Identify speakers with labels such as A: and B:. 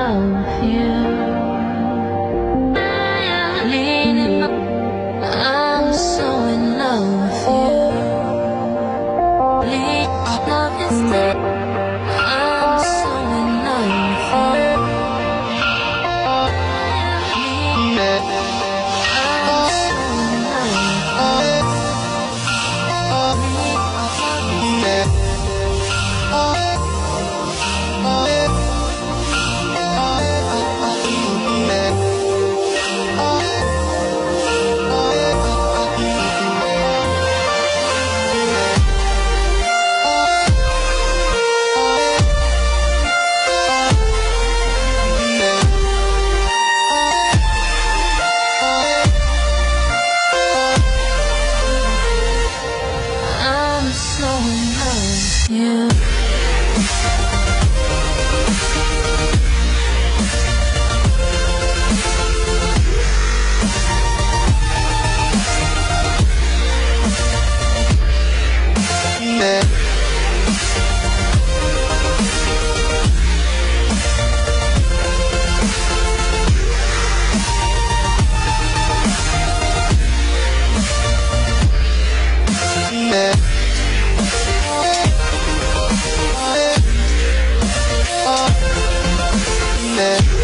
A: love you. I'm so in love with you. Love is dead. I'm so in love with you. I'm so in love with you. Yeah.